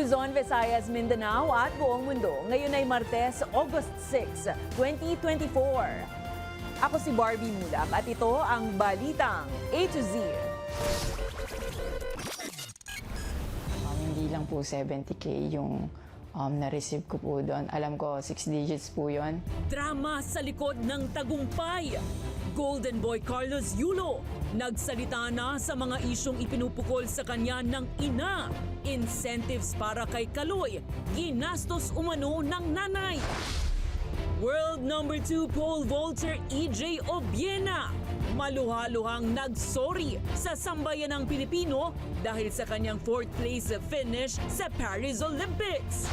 Luzon, Visayas, Mindanao at buong mundo. Ngayon ay Martes, August 6, 2024. Ako si Barbie Mulak at ito ang Balitang A to Z. Hindi lang po 70K yung na-receive ko po doon. Alam ko, 6 digits po yun. Drama sa likod ng tagumpay. Golden Boy Carlos Yulo nagsalita na sa mga isyong ipinupukol sa kanya ng ina. Incentives para kay Kaloy, ginastos umano ng nanay. World number 2 pole vaulter EJ Obiena maluhaluhang nagsorry sa sambayanang Pilipino dahil sa kanyang 4th place finish sa Paris Olympics.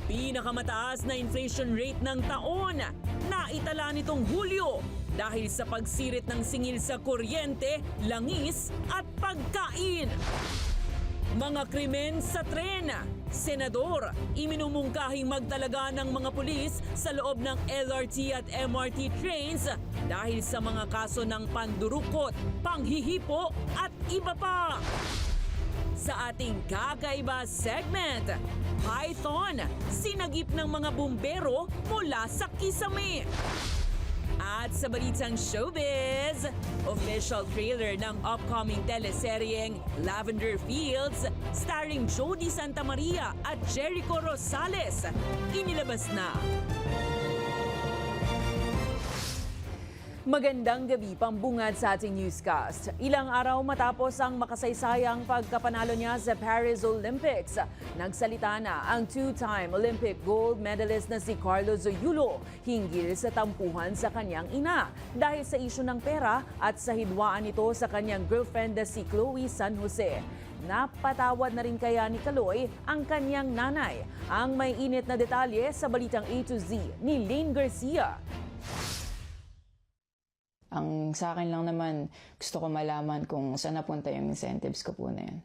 Pinakamataas na inflation rate ng taon na itala nitong Hulyo dahil sa pagsirit ng singil sa kuryente, langis at pagkain. Mga krimen sa tren. Senador, iminumungkahing magtalaga ng mga pulis sa loob ng LRT at MRT trains dahil sa mga kaso ng pandurukot, panghihipo at iba pa. Sa ating kakaiba segment, Python, sinagip ng mga bumbero mula sa kisame. At sa balitang showbiz, official trailer ng upcoming teleseryeng Lavender Fields starring Jody Santa Maria at Jericho Rosales inilabas na. Magandang gabi, pambungad sa ating newscast. Ilang araw matapos ang makasaysayang pagkapanalo niya sa Paris Olympics, nagsalita na ang 2-time Olympic gold medalist na si Carlos Yulo hinggil sa tampuhan sa kanyang ina dahil sa isyu ng pera at sa hidwaan nito sa kanyang girlfriend na si Chloe San Jose. Napatawad na rin kaya ni Kaloy ang kanyang nanay? Ang may init na detalye sa balitang A to Z ni Lane Garcia. Ang sa akin lang naman, gusto ko malaman kung saan napunta yung incentives ko po na yun.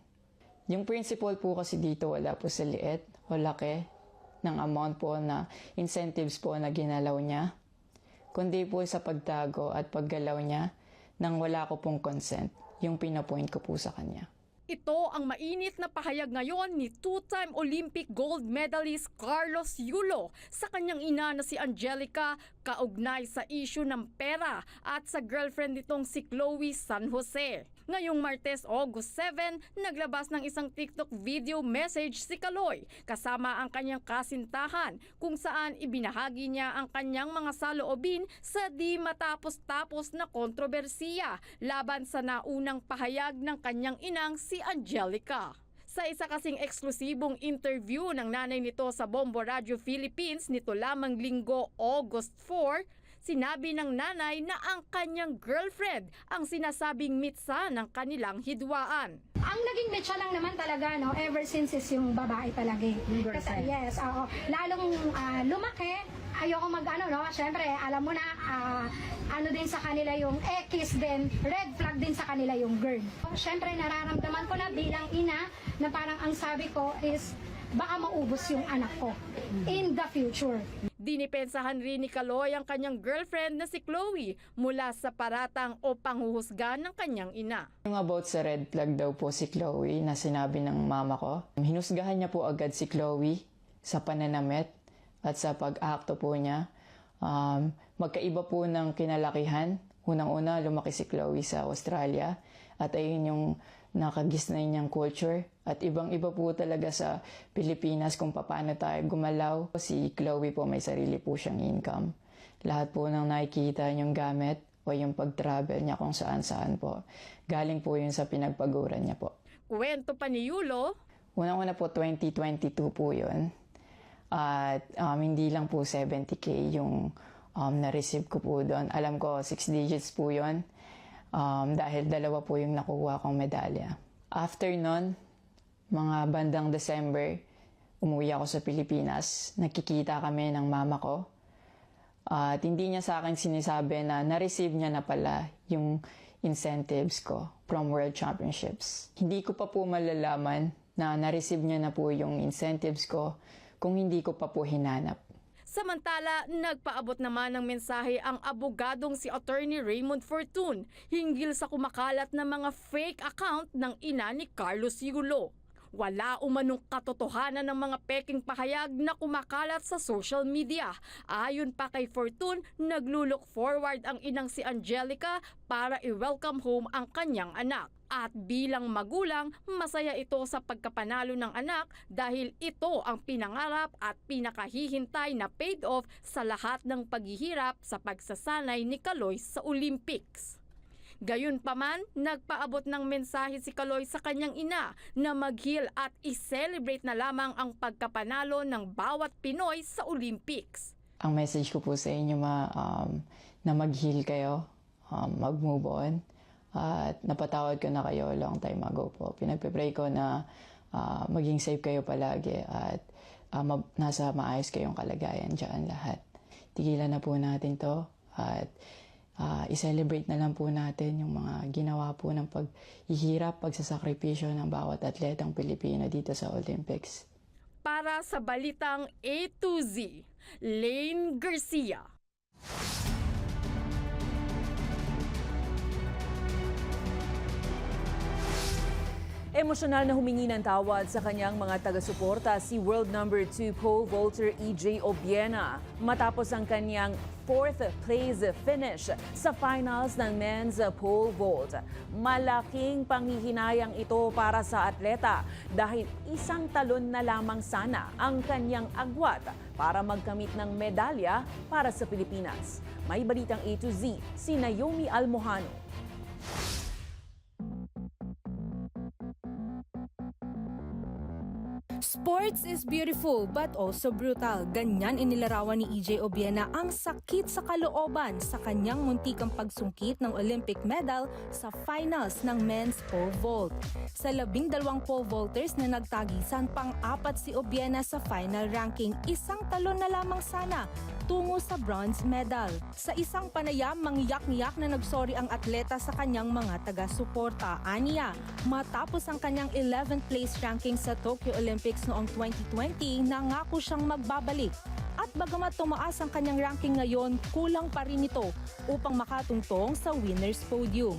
Yung principal po kasi dito wala po sa liit o laki ng amount po na incentives po na ginalaw niya, kundi po sa pagtago at paggalaw niya nang wala ko pong consent, yung pinapoint ko po sa kanya. Ito ang mainit na pahayag ngayon ni 2-time Olympic gold medalist Carlos Yulo sa kanyang ina na si Angelica kaugnay sa issue ng pera at sa girlfriend nitong si Chloe San Jose. Ngayong Martes, August 7, naglabas ng isang TikTok video message si Kaloy kasama ang kanyang kasintahan kung saan ibinahagi niya ang kanyang mga saloobin sa di matapos-tapos na kontrobersiya laban sa naunang pahayag ng kanyang inang si Angelica. Sa isa kasing eksklusibong interview ng nanay nito sa Bombo Radio Philippines nito lamang Linggo, August 4, sinabi ng nanay na ang kanyang girlfriend ang sinasabing mitsa ng kanilang hidwaan. Ang naging mitsa lang naman talaga, no, ever since is yung babae talaga. Kasi, yes, lalong lumaki, ayoko no, syempre, alam mo na, ano din sa kanila yung X din, red flag din sa kanila yung girl. Syempre, nararamdaman ko na bilang ina, na parang ang sabi ko is, baka maubos yung anak ko in the future. Dinipensahan rin ni Kaloy ang kanyang girlfriend na si Chloe mula sa paratang o panghuhusga ng kanyang ina. Yung about sa red flag daw po si Chloe na sinabi ng mama ko, hinusgahan niya po agad si Chloe sa pananamit at sa pag-akto po niya. Magkaiba po ng kinalakihan. Unang-una, lumaki si Chloe sa Australia at ayun yung nakagisnay niyang culture. At ibang-iba po talaga sa Pilipinas kung paano tayo gumalaw. Si Chloe po may sarili po siyang income. Lahat po ng nakikita niyong gamit o yung pag-travel niya kung saan-saan po. Galing po yun sa pinagpaguran niya po. Kwento pa ni Yulo. Unang-una po 2022 po yun. At hindi lang po 70K yung na-receive ko po doon. Alam ko 6 digits po yun. Dahil dalawa po yung nakuha kong medalya. After nun, mga bandang December, umuwi ako sa Pilipinas. Nakikita kami ng mama ko. At hindi niya sa akin sinisabi na na-receive niya na pala yung incentives ko from World Championships. Hindi ko pa po malalaman na na-receive niya na po yung incentives ko kung hindi ko pa po hinanap. Samantala, nagpaabot naman ng mensahe ang abogadong si Attorney Raymond Fortun hinggil sa kumakalat na mga fake account ng ina ni Carlos Yulo. Wala umanong katotohanan ng mga peking pahayag na kumakalat sa social media. Ayon pa kay Fortune, naglulook forward ang inang si Angelica para i-welcome home ang kanyang anak. At bilang magulang, masaya ito sa pagkapanalo ng anak dahil ito ang pinangarap at pinakahihintay na paid off sa lahat ng paghihirap sa pagsasanay ni Kaloy sa Olympics. Gayunpaman, nagpaabot ng mensahe si Kaloy sa kanyang ina na mag-heal at i-celebrate na lamang ang pagkapanalo ng bawat Pinoy sa Olympics. Ang message ko po sa inyo na mag-heal kayo, mag-move on. At napatawad ko na kayo long time ago po. Pinagpipray ko na maging safe kayo palagi at nasa maayos kayong kalagayan dyan lahat. Tigilan na po natin to at i-celebrate na lang po natin yung mga ginawa po ng paghihirap, pagsasakripisyo ng bawat atletang Pilipino dito sa Olympics. Para sa Balitang A to Z, Lane Garcia. Emosyonal na humingi ng tawad sa kanyang mga taga-suporta si world number 2 pole vaulter EJ Obiena matapos ang kanyang 4th place finish sa finals ng men's pole vault. Malaking panghihinayang ito para sa atleta dahil isang talon na lamang sana ang kanyang agwat para magkamit ng medalya para sa Pilipinas. May balitang A to Z si Naomi Almojano. Sports is beautiful but also brutal. Ganyan inilarawan ni EJ Obiena ang sakit sa kalooban sa kanyang muntikang pagsungkit ng Olympic medal sa finals ng men's pole vault. Sa 12 pole vaulters na nagtagisan, pang-apat si Obiena sa final ranking. Isang talon na lamang sana tungo sa bronze medal. Sa isang panayam, mangyak-ngiyak na nagsorry ang atleta sa kanyang mga taga-suporta. Aniya, matapos ang kanyang 11th place ranking sa Tokyo Olympics noong 2020, nangako siyang magbabalik. At bagamat tumaas ang kanyang ranking ngayon, kulang pa rin ito upang makatungtong sa winner's podium.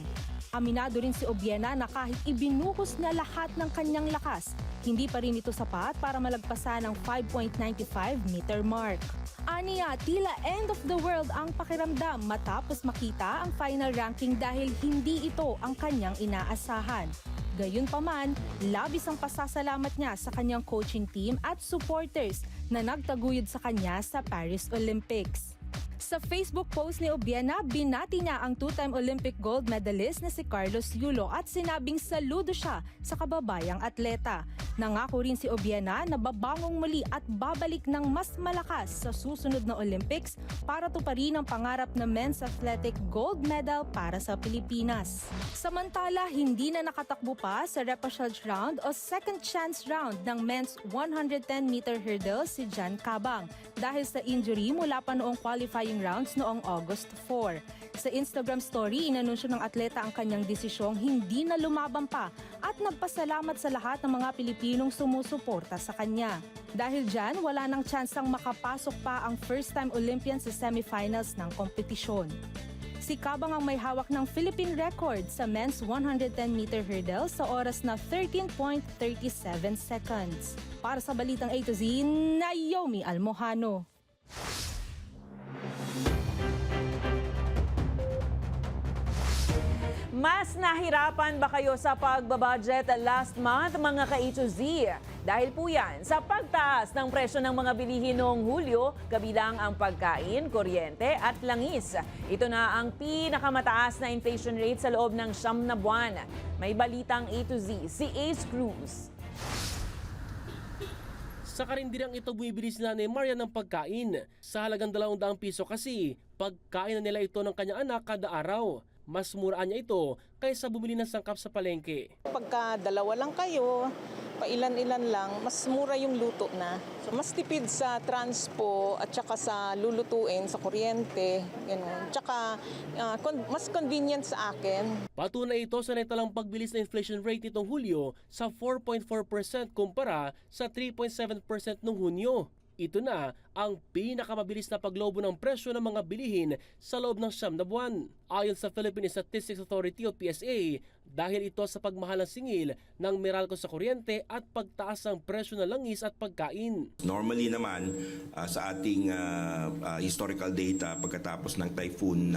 Aminado rin si Obiena na kahit ibinuhos na lahat ng kanyang lakas, hindi pa rin ito sapat para malagpasan ang 5.95 meter mark. Aniya, tila end of the world ang pakiramdam matapos makita ang final ranking dahil hindi ito ang kanyang inaasahan. Gayunpaman, labis ang pasasalamat niya sa kanyang coaching team at supporters na nagtaguyod sa kanya sa Paris Olympics. Sa Facebook post ni Obiena, binati niya ang two-time Olympic gold medalist na si Carlos Yulo at sinabing saludo siya sa kababayang atleta. Nangako rin si Obiena na babangong muli at babalik ng mas malakas sa susunod na Olympics para tuparin ang pangarap na men's athletic gold medal para sa Pilipinas. Samantala, hindi na nakatakbo pa sa repechage round o second chance round ng men's 110-meter hurdle si Jan Cabang dahil sa injury mula pa noong qualifying rounds noong August 4. Sa Instagram story, inanunsyo ng atleta ang kanyang desisyong hindi na lumaban pa at nagpasalamat sa lahat ng mga Pilipinong sumusuporta sa kanya. Dahil dyan, wala nang tsansang makapasok pa ang first-time Olympian sa semifinals ng kompetisyon. Si Cabang ang may hawak ng Philippine record sa men's 110-meter hurdle sa oras na 13.37 seconds. Para sa Balitang A to Z, Naomi Almojano. Mas nahirapan ba kayo sa pagbabudget last month, mga ka-A to Z? Dahil po yan sa pagtaas ng presyo ng mga bilihin noong Hulyo, kabilang ang pagkain, kuryente at langis. Ito na ang pinakamataas na inflation rate sa loob ng 9 na buwan. May balitang A to Z, si Ace Cruz. Sa karinderang ito, bumibili sila ni Maria ng pagkain. Sa halagang 200 piso kasi, pagkain na nila ito ng kanyang anak kada araw. Mas muraan niya ito kaysa bumili ng sangkap sa palengke. Pagka dalawa lang kayo, pailan-ilan lang, mas mura yung luto na. So mas tipid sa transpo at saka sa lulutuin, sa kuryente, gano'n. Tsaka mas convenient sa akin. Patunay ito sa netalang pagbilis na inflation rate nitong Hulyo sa 4.4% kumpara sa 3.7% noong Hunyo. Ito na ang pinakamabilis na paglobo ng presyo ng mga bilihin sa loob ng 9 na buwan. Ayon sa Philippine Statistics Authority o PSA, dahil ito sa pagmahal ng singil ng Meralco sa kuryente at pagtaas ng presyo ng langis at pagkain. Normally naman sa ating historical data pagkatapos ng typhoon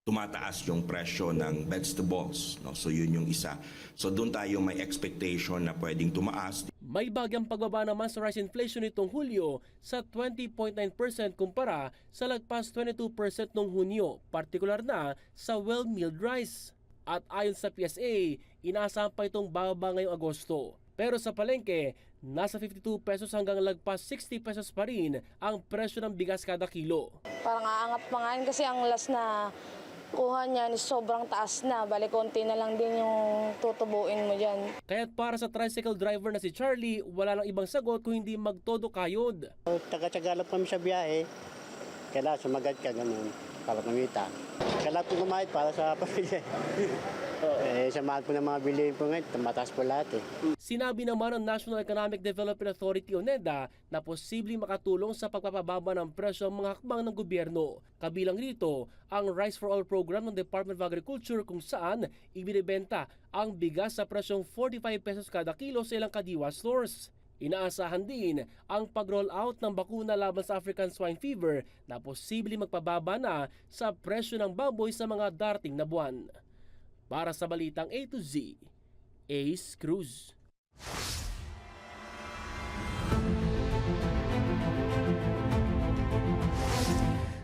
tumataas yung presyo ng vegetables, no? So yun yung isa. So doon tayo may expectation na pwedeng tumaas. May bagyang pagbaba naman sa rice inflation nitong Hulyo sa 20.9% kumpara sa lagpas 22% noong Hunyo, partikular na sa well-milled rice. At ayon sa PSA, inaasahan pa itong bababa ngayong Agosto. Pero sa palengke, nasa 52 pesos hanggang lagpas 60 pesos pa rin ang presyo ng bigas kada kilo. Parang aangat pa nga yun kasi ang last na kuha niyan is sobrang taas na. Bali, konti na lang din yung tutubuin mo dyan. Kaya't para sa tricycle driver na si Charlie, wala lang ibang sagot kung hindi magtodo kayod. Taga-taga lang kami sa biyahe. Kailangan sumagat ka ganun para kumita. Kailangan po kumahit para sa pamilya. Sa mahal po ng mga bilihin po ngayon, mataas po lahat eh. Sinabi naman ng National Economic Development Authority o NEDA na posibleng makatulong sa pagpapababa ng presyo ang mga hakbang ng gobyerno. Kabilang dito ang Rice for All program ng Department of Agriculture kung saan ibinibenta ang bigas sa presyong 45 pesos kada kilo sa ilang kadiwa stores. Inaasahan din ang pag-roll out ng bakuna laban sa African Swine Fever na posibleng magpababa na sa presyo ng baboy sa mga darating na buwan. Para sa Balitang A to Z, Ace Cruz.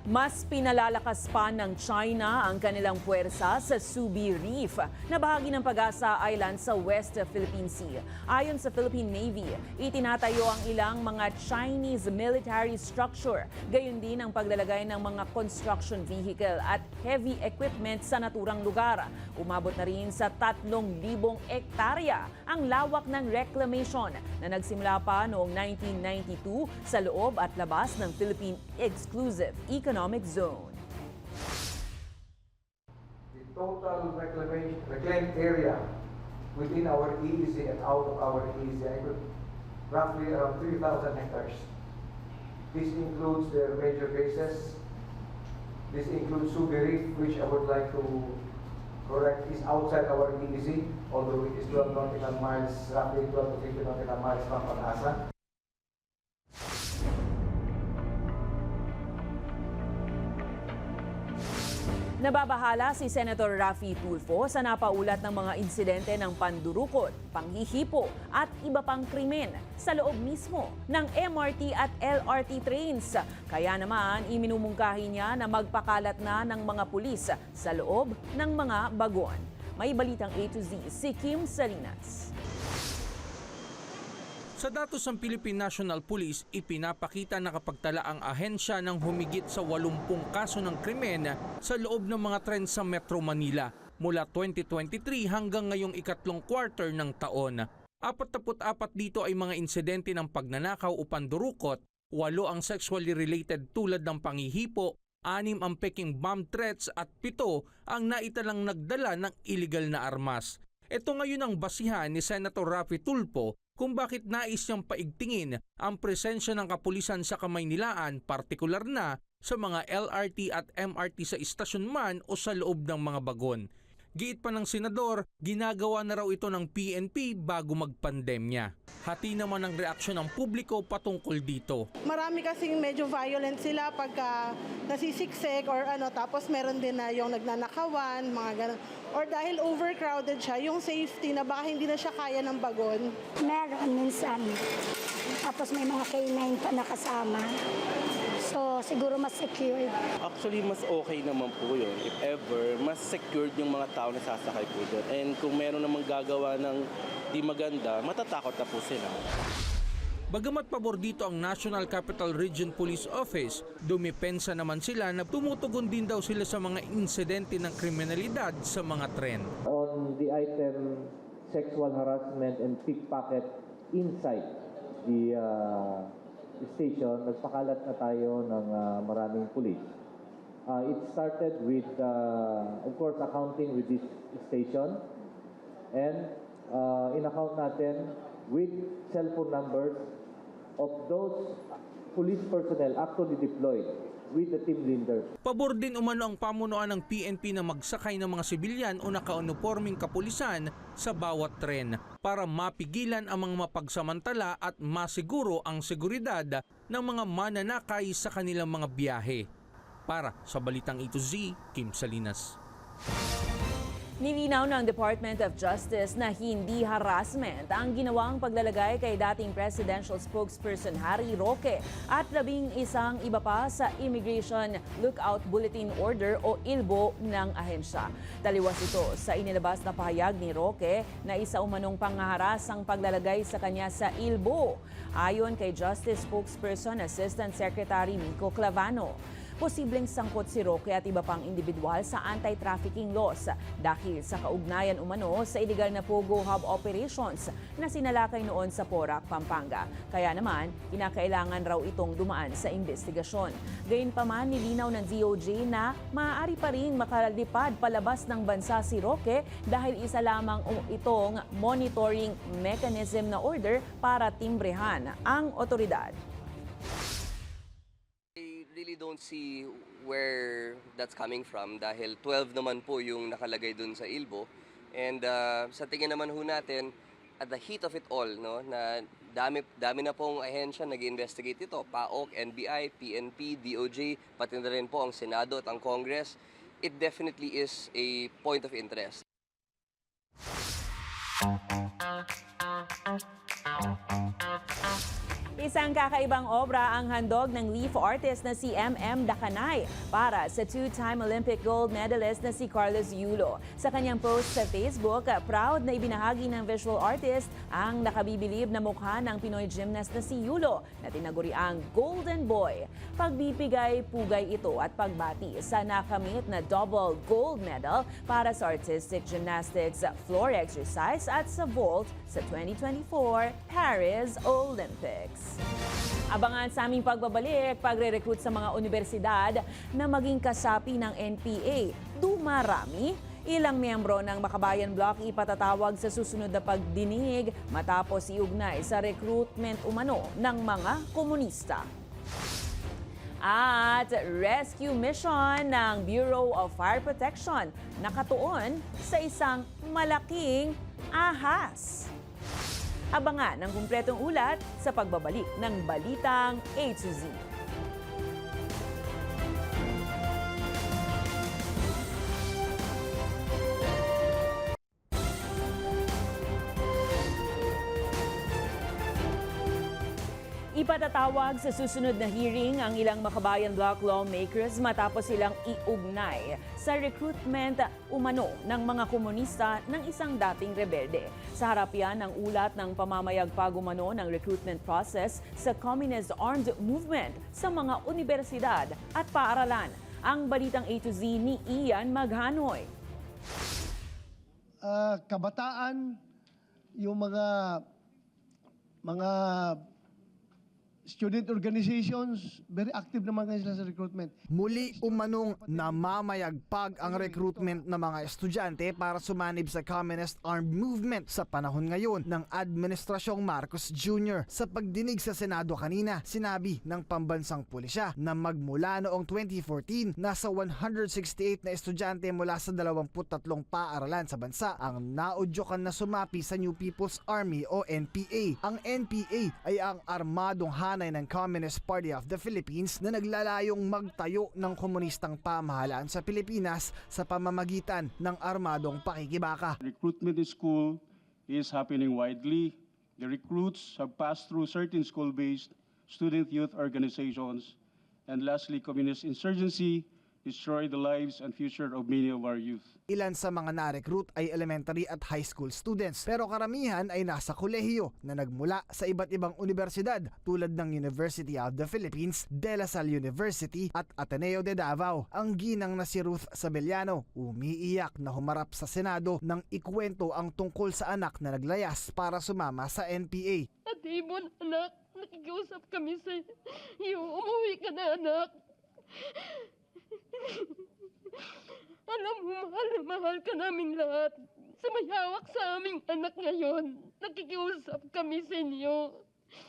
Mas pinalalakas pa ng China ang kanilang puwersa sa Subi Reef na bahagi ng Pag-asa Island sa West Philippine Sea. Ayon sa Philippine Navy, itinatayo ang ilang mga Chinese military structure, gayon din ang paglalagay ng mga construction vehicle at heavy equipment sa naturang lugar. Umabot na rin sa 3,000 ektarya ang lawak ng reclamation na nagsimula pa noong 1992 sa loob at labas ng Philippine Exclusive Economic Zone. The total reclaimed area within our EEZ and out of our EEZ equals roughly around 3,000 hectares. This includes the major bases. This includes Subi Reef, which I would like to correct is outside our EEZ, although it is 12 nautical miles, roughly 12 to 15 nautical miles from Pag-asa. Nababahala si Senator Raffy Tulfo sa napaulat ng mga insidente ng pandurukot, panghihipo at iba pang krimen sa loob mismo ng MRT at LRT trains. Kaya naman, iminumungkahi niya na magpakalat na ng mga pulis sa loob ng mga bagon. May balitang A to Z, si Kim Salinas. Sa datos ng Philippine National Police, ipinapakita na kapag tala ang ahensya ng humigit sa 80 kaso ng krimen sa loob ng mga tren sa Metro Manila mula 2023 hanggang ngayong ikatlong quarter ng taon. 44 dito ay mga insidente ng pagnanakaw o pandurukot, 8 ang sexually related tulad ng panghihipo, 6 ang peking bomb threats at 7 ang naitalang nagdala ng illegal na armas. Ito ngayon ang basihan ni Senator Raffy Tulfo kung bakit nais niyang paigtingin ang presensya ng kapulisan sa Kamaynilaan, partikular na sa mga LRT at MRT sa istasyon man o sa loob ng mga bagon. Giit pa ng senador, ginagawa na raw ito ng PNP bago magpandemya. Hati naman ang reaksyon ng publiko patungkol dito. Marami kasing medyo violent sila pagka nasisiksik or tapos meron din na yung nagnanakawan, mga ganun. Or dahil overcrowded siya, yung safety na baka hindi na siya kaya ng bagon. Meron minsan. Tapos may mga K9 pa nakasama. So, siguro mas secured. Actually, mas okay naman po yun. If ever, mas secured yung mga tao na sasakay po doon. And kung meron namang gagawa ng di maganda, matatakot na po sila. Bagamat pabor dito ang National Capital Region Police Office, dumipensa naman sila na tumutugon din daw sila sa mga insidente ng kriminalidad sa mga tren. On the item sexual harassment and pickpocket inside the station, nagpakalat na tayo ng maraming pulis. It started with, of course, accounting with this station and in-account natin with cellphone numbers of those police personnel actually deployed with the team leader. Pabor din umano ang pamunuan ng PNP na magsakay ng mga sibilyan o nakauniforming kapulisan sa bawat tren para mapigilan ang mga mapagsamantala at masiguro ang seguridad ng mga mananakay sa kanilang mga biyahe. Para sa Balitang A to Z, Kim Salinas. Nilinaw ng Department of Justice na hindi harassment ang ginawang paglalagay kay dating presidential spokesperson Harry Roque at 11 iba pa sa Immigration Lookout Bulletin Order o ILBO ng ahensya. Taliwas ito sa inilabas na pahayag ni Roque na isa umanong panghaharas ang paglalagay sa kanya sa ILBO. Ayon kay Justice Spokesperson Assistant Secretary Mico Clavano, posibleng sangkot si Roque at iba pang individual sa anti-trafficking laws dahil sa kaugnayan umano sa illegal na Pogo Hub operations na sinalakay noon sa Porac, Pampanga. Kaya naman, kinakailangan raw itong dumaan sa investigasyon. Gayunpaman, nilinaw ng DOJ na maaari pa rin makalipad palabas ng bansa si Roque dahil isa lamang itong monitoring mechanism na order para timbrehan ang otoridad. Really don't see where that's coming from dahil 12 naman po yung nakalagay dun sa ILBO, and sa tingin naman ho natin at the heat of it all, no, na dami na pong ahensya nag-investigate ito, PAOK, NBI, PNP, DOJ, pati na rin po ang Senado at ang Congress. It definitely is a point of interest. Isang kakaibang obra ang handog ng leaf artist na si M.M. Dacanay para sa two-time Olympic gold medalist na si Carlos Yulo. Sa kanyang post sa Facebook, proud na ibinahagi ng visual artist ang nakabibilib na mukha ng Pinoy gymnast na si Yulo na tinaguriang Golden Boy. Pagbibigay-pugay ito at pagbati sa nakamit na double gold medal para sa artistic gymnastics, floor exercise at sa vault sa 2024 Paris Olympics. Abangan sa aming pagbabalik, pagre-recruit sa mga universidad na maging kasapi ng NPA. Dumarami, ilang miyembro ng Makabayan Block ipatatawag sa susunod na pagdinig matapos iugnay sa recruitment umano ng mga komunista. At rescue mission ng Bureau of Fire Protection nakatuon sa isang malaking ahas. Abangan ang kumpletong ulat sa pagbabalik ng Balitang A to Z. Ipatatawag sa susunod na hearing ang ilang Makabayan Block lawmakers matapos silang iugnay sa recruitment umano ng mga komunista ng isang dating rebelde. Sa harap yan ng ulat ng pamamayagpag umano ng recruitment process sa Communist Armed Movement sa mga universidad at paaralan. Ang Balitang A to Z ni Ian Maghanoy. Kabataan, yung mga student organizations, very active naman kayo sila sa recruitment. Muli umanong namamayagpag ang recruitment ng mga estudyante para sumanib sa Communist Armed Movement sa panahon ngayon ng Administrasyong Marcos Jr. Sa pagdinig sa Senado kanina, sinabi ng pambansang pulisya na magmula noong 2014, nasa 168 na estudyante mula sa 23 paaralan sa bansa ang naudyokan na sumapi sa New People's Army o NPA. Ang NPA ay ang armadong ng Communist Party of the Philippines na naglalayong magtayo ng komunistang pamahalaan sa Pilipinas sa pamamagitan ng armadong pakikibaka. Recruitment in school is happening widely. The recruits have passed through certain school-based student youth organizations. And lastly, communist insurgency destroy the lives and future of many of our youth. Ilan sa mga na-recruit ay elementary at high school students, pero karamihan ay nasa kolehiyo na nagmula sa iba't ibang universidad tulad ng University of the Philippines, De La Salle University at Ateneo de Davao. Ang ginang na si Ruth Sabellano umiiyak na humarap sa Senado nang ikwento ang tungkol sa anak na naglayas para sumama sa NPA. Atibon, anak, nakikiusap kami sa iyo. Umuwi ka na, anak. Alam mo, mahal ka namin lahat. Sa may hawak sa aming anak ngayon, nakikiusap kami sa inyo.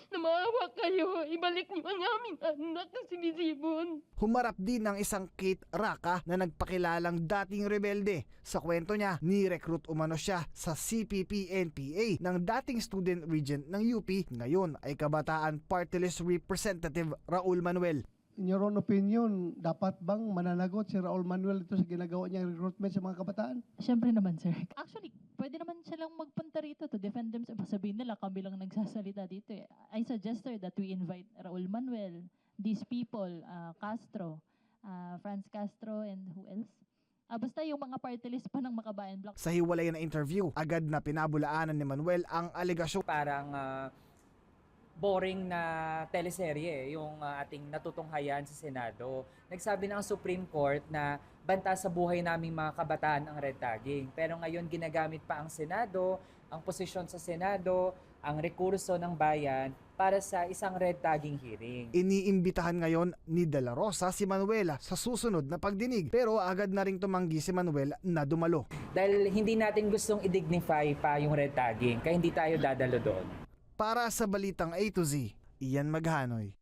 na maawa kayo, ibalik niyo ang aming anak na sinisibon. Humarap din ng isang Kate Raka na nagpakilalang dating rebelde. Sa kwento niya, ni-recruit umano siya sa CPP-NPA ng dating student regent ng UP, ngayon ay Kabataan Party List Representative Raul Manuel. In your own opinion, dapat bang mananagot si Raul Manuel ito sa ginagawa niyang recruitment sa mga kabataan? Siyempre naman, sir. Actually, pwede naman silang magpunta rito to defend themselves. Sabihin nila, kami lang nagsasalita dito. I suggest, sir, that we invite Raul Manuel, these people, Castro, Franz Castro, and who else? Basta yung mga party list pa ng Makabayan Bloc. Sa hiwalay na interview, agad na pinabulaanan ni Manuel ang aligasyon. Parang boring na teleserye yung ating natutunghayan sa Senado. Nagsabi na ang Supreme Court na banta sa buhay naming mga kabataan ang red tagging. Pero ngayon ginagamit pa ang Senado, ang posisyon sa Senado, ang rekurso ng bayan para sa isang red tagging hearing. Iniimbitahan ngayon ni De La Rosa si Manuel sa susunod na pagdinig, pero agad na ring tumanggi si Manuel na dumalo. Dahil hindi natin gustong i-dignify pa yung red tagging, kaya hindi tayo dadalo doon. Para sa Balitang A to Z, Ian Maghanoy.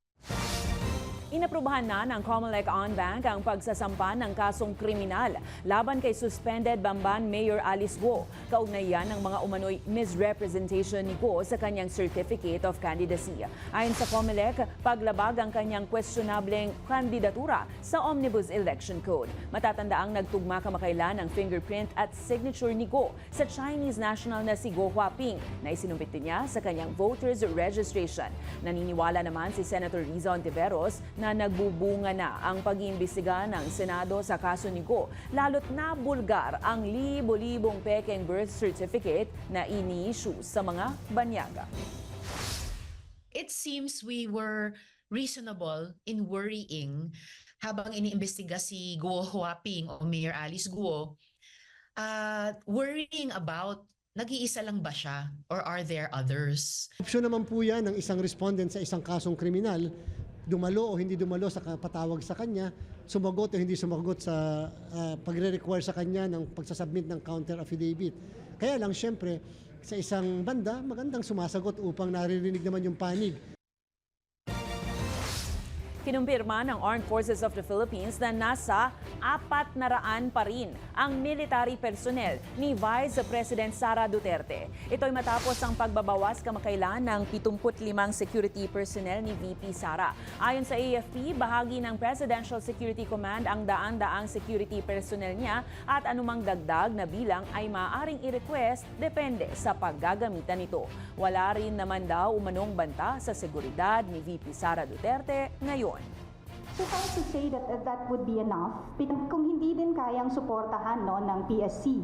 Inaprubahan na ng Comelec OnBank ang pagsasampa ng kasong kriminal laban kay suspended Bamban Mayor Alice Guo. Kaugnay yan ng mga umano'y misrepresentation ni Guo sa kanyang Certificate of Candidacy. Ayon sa Comelec, paglabag ang kanyang questionableng kandidatura sa Omnibus Election Code. Matatandaang nagtugma kamakailan ng fingerprint at signature ni Guo sa Chinese national na si Guo Huaping na isinumpit niya sa kanyang voters registration. Naniniwala naman si Senator Riza Ontiveros na nagbubunga na ang pag-iimbestiga ng Senado sa kaso ni Guo, lalo't na bulgar ang libo-libong pekeng birth certificate na ini-issue sa mga banyaga. It seems we were reasonable in worrying habang iniimbestiga si Guo Huaping o Mayor Alice Guo, worrying about nag-iisa lang ba siya or are there others? Opsyon naman po yan ng isang respondent sa isang kasong kriminal, dumalo o hindi dumalo sa patawag sa kanya, sumagot o hindi sumagot sa pagre-require sa kanya ng pagsasubmit ng counter affidavit. Kaya lang syempre, sa isang banda, magandang sumasagot upang naririnig naman yung panig. Kinumpirma ng Armed Forces of the Philippines na nasa 400 pa rin ang military personnel ni Vice President Sara Duterte. Ito'y matapos ang pagbabawas kamakailan ng 75 security personnel ni VP Sara. Ayon sa AFP, bahagi ng Presidential Security Command ang daan-daang security personnel niya at anumang dagdag na bilang ay maaaring i-request depende sa paggagamitan nito. Wala rin naman daw umanong banta sa seguridad ni VP Sara Duterte ngayon. Suffice to say that that would be enough. Kung hindi din kayang suportahan ng PSC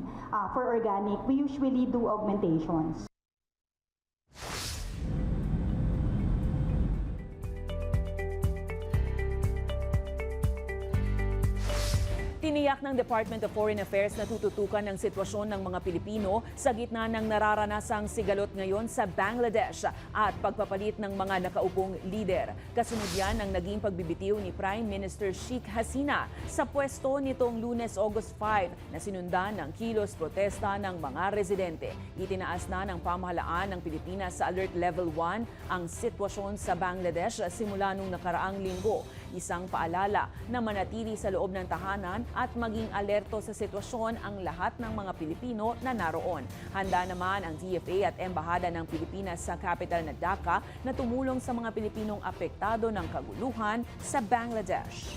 for organic, we usually do augmentations. Tiniyak ng Department of Foreign Affairs na tututukan ng sitwasyon ng mga Pilipino sa gitna ng nararanasang sigalot ngayon sa Bangladesh at pagpapalit ng mga nakaupong lider. Kasunod yan ng naging pagbibitiw ni Prime Minister Sheikh Hasina sa pwesto nitong Lunes, August 5 na sinundan ng kilos protesta ng mga residente. Itinaas na ng pamahalaan ng Pilipinas sa Alert Level 1 ang sitwasyon sa Bangladesh simula nung nakaraang linggo. Isang paalala na manatili sa loob ng tahanan at maging alerto sa sitwasyon ang lahat ng mga Pilipino na naroon. Handa naman ang DFA at Embahada ng Pilipinas sa capital na Dhaka na tumulong sa mga Pilipinong apektado ng kaguluhan sa Bangladesh.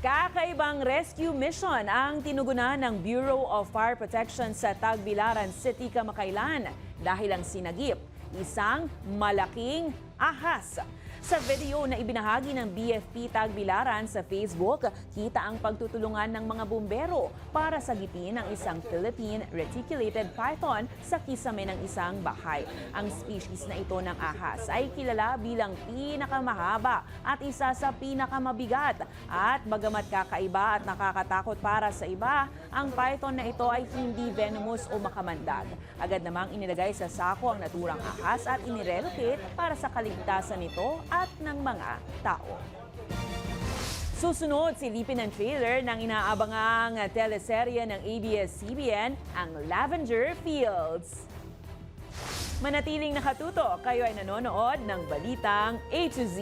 Kakaibang rescue mission ang tinugunan ng Bureau of Fire Protection sa Tagbilaran City kamakailan dahil ang sinagip isang malaking ahas. Sa video na ibinahagi ng BFP Tagbilaran sa Facebook, kita ang pagtutulungan ng mga bumbero para sagipin ang isang Philippine reticulated python sa kisame ng isang bahay. Ang species na ito ng ahas ay kilala bilang pinakamahaba at isa sa pinakamabigat. At bagamat kakaiba at nakakatakot para sa iba, ang python na ito ay hindi venomous o makamandag. Agad namang inilagay sa sako ang naturang ahas at inirelocate para sa kaligtasan nito at ng mga tao. Susunod, silipin ang trailer ng inaabangang teleserye ng ABS-CBN, ang Lavender Fields. Manatiling nakatuto, kayo ay nanonood ng Balitang A to Z.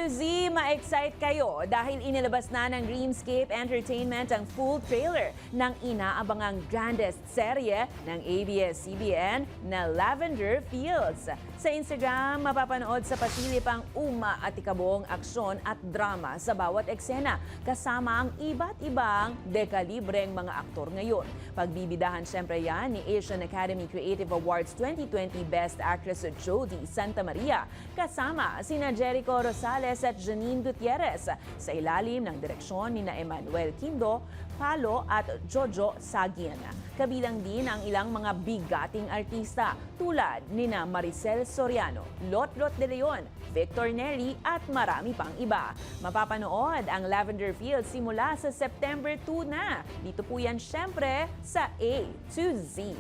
Z, ma-excite kayo dahil inilabas na ng Dreamscape Entertainment ang full trailer ng inaabangang grandest serye ng ABS-CBN na Lavender Fields. Sa Instagram, mapapanood sa pasilip ang uma-atikabong aksyon at drama sa bawat eksena kasama ang iba't ibang dekalibreng mga aktor ngayon. Pagbibidahan syempre yan ni Asian Academy Creative Awards 2020 Best Actress Jodie Santa Maria kasama sina Jericho Rosales at Janine Gutierrez sa ilalim ng direksyon ni Emmanuel Quindo, Palo at Jojo Saguian. Kabilang din ang ilang mga bigating artista tulad nina Maricel Soriano, Lot de Leon, Victor Neri at marami pang iba. Mapapanood ang Lavender Fields simula sa September 2 na. Dito po yan syempre sa A to Z.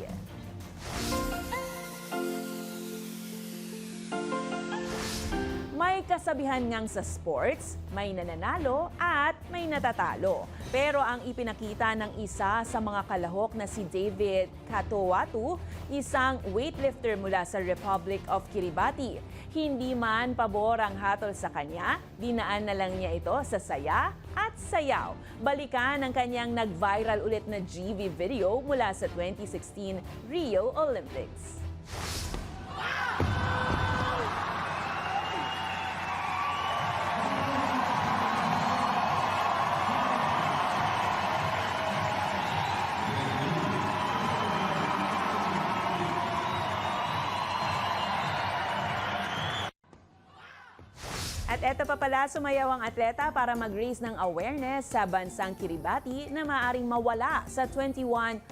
May kasabihan ngang sa sports, may nananalo at may natatalo. Pero ang ipinakita ng isa sa mga kalahok na si David Katoatu, isang weightlifter mula sa Republic of Kiribati. Hindi man pabor ang hatol sa kanya, dinaan na lang niya ito sa saya at sayaw. Balikan ang kanyang nag-viral ulit na GV video mula sa 2016 Rio Olympics. At eto pa pala, sumayaw ang atleta para mag-raise ng awareness sa bansang Kiribati na maaaring mawala sa 2100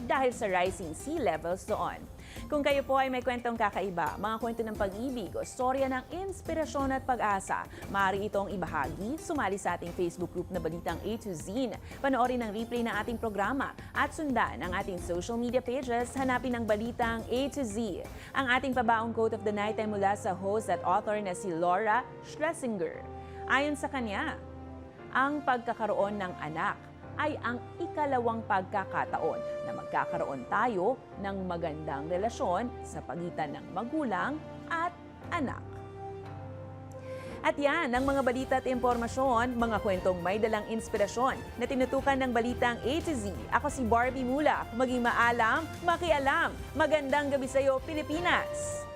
dahil sa rising sea levels doon. Kung kayo po ay may kwentong kakaiba, mga kwento ng pag-ibig o storya ng inspirasyon at pag-asa, maaari itong ibahagi, sumali sa ating Facebook group na Balitang A to Z. Panoorin ang replay ng ating programa at sundan ang ating social media pages, hanapin ang Balitang A to Z. Ang ating pabaong quote of the night ay mula sa host at author na si Laura Schlesinger. Ayon sa kanya, ang pagkakaroon ng anak ay ang ikalawang pagkakataon na magkakaroon tayo ng magandang relasyon sa pagitan ng magulang at anak. At yan ang mga balita at impormasyon, mga kwentong may dalang inspirasyon na tinutukan ng Balitang A to Z. Ako si Barbie Mula, maging maalam, makialam. Magandang gabi sa iyo, Pilipinas!